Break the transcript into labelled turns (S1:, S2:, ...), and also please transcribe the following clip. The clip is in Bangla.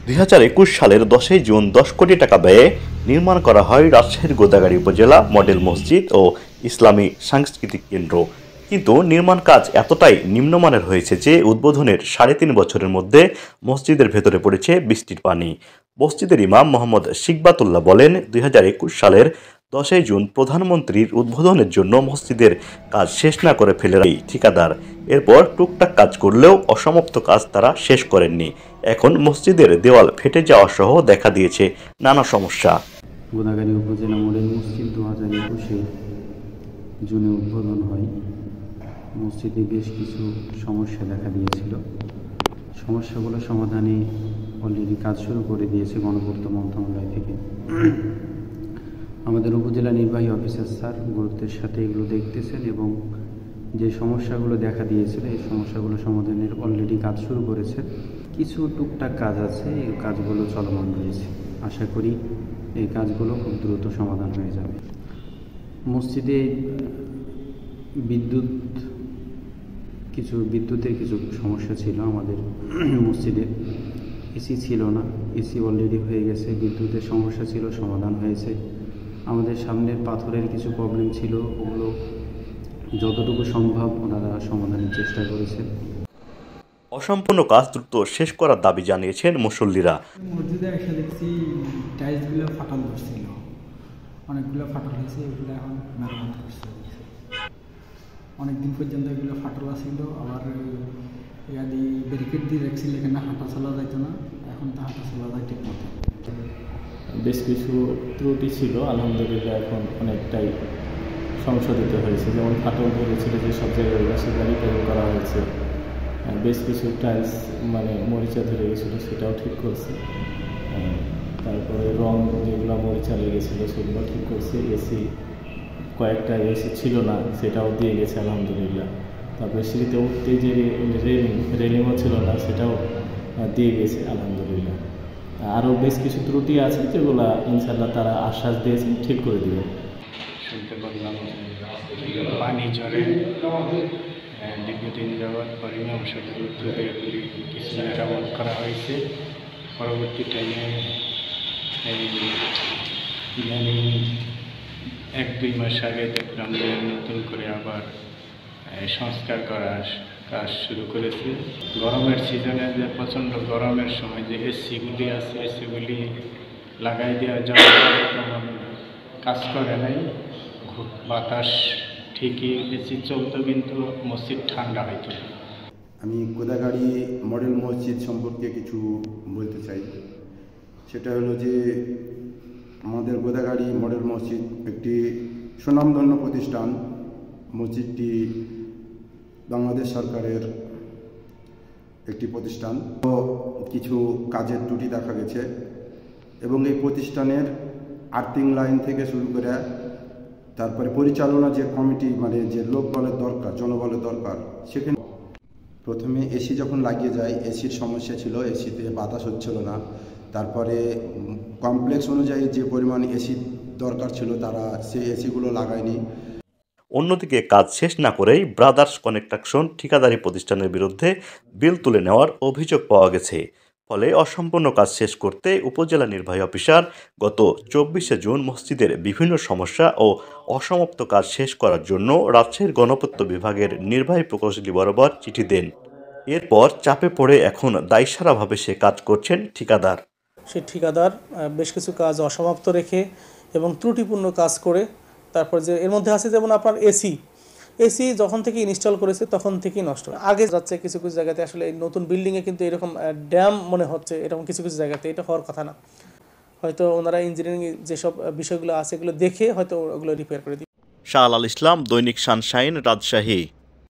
S1: 2021 সালের 10ই জুন 10 কোটি টাকা ব্যয়ে নির্মাণ করা হয় রাজশাহীর গোদাগাড়ী উপজেলা মডেল মসজিদ ও ইসলামী সাংস্কৃতিক কেন্দ্র। কিন্তু নির্মাণ কাজ এতটাই নিম্নমানের হয়েছে যে উদ্বোধনের 3.5 বছরের মধ্যে মসজিদের ভেতরে পড়েছে বৃষ্টির পানি। মসজিদের ইমাম মোহাম্মদ শিকবাতুল্লাহ বলেন, 2021 সালের 10ই জুন প্রধানমন্ত্রীর উদ্বোধনের জন্য মসজিদের কাজ শেষ না করে ফেলে এই ঠিকাদার। এরপর টুকটাক কাজ করলেও অসমাপ্ত কাজ তারা শেষ করেননি। এখন মসজিদের দেওয়াল ফেটে যাওয়া সহ দেখা দিয়েছে নানা সমস্যা।
S2: গোদাগাড়ী উপজেলা মডেল মসজিদ 2021 জুনে উদ্বোধন হয়। মসজিদে বেশ কিছু সমস্যা দেখা দিয়েছিল। সমস্যাগুলো সমাধানে অলরেডি কাজ শুরু করে দিয়েছে গণপূর্ত মন্ত্রণালয় থেকে। আমাদের উপজেলা নির্বাহী অফিসার স্যার গুরুত্বের সাথে এগুলো দেখতেছেন এবং যে সমস্যাগুলো দেখা দিয়েছিল এই সমস্যাগুলো সমাধানের অলরেডি কাজ শুরু করেছে। কিছু টুকটাক কাজ আছে, এই কাজগুলো চলমান রয়েছে। আশা করি এই কাজগুলো খুব দ্রুত সমাধান হয়ে যাবে। মসজিদে বিদ্যুতের কিছু সমস্যা ছিল আমাদের মসজিদে। এসি ছিল না, এসি অলরেডি হয়ে গেছে। বিদ্যুতের সমস্যা ছিল, সমাধান হয়েছে। আমাদের সামনের পাথরের কিছু প্রবলেম ছিল, ওগুলো যতটুকু সম্ভব ওনারা সমাধানের চেষ্টা করেছে।
S1: অসম্পূর্ণ কাজ দ্রুত শেষ করার দাবি জানিয়েছেন মুসল্লিরা।
S3: মসজিদে এসে দেখছি টাইলসগুলো ফাটল ধরছিল, অনেকগুলো ফাটল হয়েছে, এগুলো এখন মেরামত করছে। অনেকদিন পর্যন্ত এগুলো ফাটল আসছিল, আবার ইয়াদি ব্যারিকেড দিয়ে রাখছিল, এখানে হাঁটা চলা যাইত না, এখন তো হাঁটা চলা যায় ঠিক মতো।
S4: বেশ কিছু ত্রুটি ছিল, আলহামদুলিল্লাহ এখন অনেকটাই সংশোধিত হয়েছে। যেমন ফাটল ধরেছিল যে সব জায়গায় সেটা রিপেয়ারিং করা হয়েছে। বেশ কিছু টাইলস মরিচা ধরে গেছিলো, সেটাও ঠিক করছে। তারপরে রং যেগুলো মরিচা লেগেছিলো সেগুলো ঠিক করছে। এসি কয়েকটা এসি ছিল না, সেটাও দিয়ে গেছে আলহামদুলিল্লাহ। তারপরে সিঁড়িতে উঠতে যে রেলিংও ছিল না, সেটাও দিয়ে গেছে আলহামদুলিল্লাহ। আরও বেশ কিছু ত্রুটি আছে যেগুলো ইনশাল্লাহ তারা আশ্বাস দিয়েছেন ঠিক করে দেবে।
S2: শুনতে পারলাম পানি ঝরে দীর্ঘদিন যাওয়ার পরিণাম স্বরূপ এগুলি কিছু মেরামত করা হয়েছে। পরবর্তী টাইমে ইদানিং 1-2 মাস আগে দেখলাম যে নতুন করে আবার সংস্কার করার কাজ শুরু করেছে। গরমের সিজনে যে প্রচণ্ড গরমের সময় যে এসিগুলি আছে, এসিগুলি লাগাই দেওয়া যাওয়ার তেমন কাজ করে নাই। বাতাস ঠিকই এসি চলতো, কিন্তু মসজিদ ঠান্ডা হইত।
S5: আমি গোদাগাড়ী মডেল মসজিদ সম্পর্কে কিছু বলতে চাই। সেটা হলো যে আমাদের গোদাগাড়ী মডেল মসজিদ একটি সুনামধন্য প্রতিষ্ঠান। মসজিদটি বাংলাদেশ সরকারের একটি প্রতিষ্ঠান। তো কিছু কাজের ত্রুটি দেখা গেছে এবং এই প্রতিষ্ঠানের আর্থিং লাইন থেকে শুরু করে তারপরে পরিচালনা যে কমিটি যে লোক বলের দরকার, জনবলের দরকার, সেখানে প্রথমে এসি যখন লাগিয়ে যায় এসির সমস্যা ছিল, এসিতে বাতাস হচ্ছিল না। তারপরে কমপ্লেক্স অনুযায়ী যে পরিমাণ এসি দরকার ছিল তারা সেই এসিগুলো লাগায়নি।
S1: অন্যদিকে কাজ শেষ না করেই ব্রাদার্স কনস্ট্রাকশন ঠিকাদারি প্রতিষ্ঠানের বিরুদ্ধে বিল তুলে নেওয়ার অভিযোগ পাওয়া গেছে। ফলে অসম্পূর্ণ কাজ শেষ করতে উপজেলা নির্বাহী অফিসার গত 24শে জুন মসজিদের বিভিন্ন সমস্যা ও অসমাপ্ত কাজ শেষ করার জন্য রাজশাহীর গণপূর্ত বিভাগের নির্বাহী প্রকৌশলী বরাবর চিঠি দেন। এরপর চাপে পড়ে এখন দায়সারাভাবে সে কাজ করছেন ঠিকাদার।
S6: সে ঠিকাদার বেশ কিছু কাজ অসমাপ্ত রেখে এবং ত্রুটিপূর্ণ কাজ করে, তারপর যে এর মধ্যে আছে যেমন আপনার এসি যখন থেকে ইনস্টল করেছে তখন থেকেই নষ্ট আগে যাচ্ছে। কিছু কিছু জায়গাতে আসলে এই নতুন বিল্ডিংয়ে কিন্তু এরকম ড্যাম মনে হচ্ছে, এরকম কিছু কিছু জায়গাতে এটা হওয়ার কথা না। হয়তো ওনারা ইঞ্জিনিয়ারিং যেসব বিষয়গুলো আছে এগুলো দেখে হয়তো ওগুলো রিপেয়ার করে দিই।
S1: শাহ আল ইসলাম, দৈনিক সানশাইন, রাজশাহী।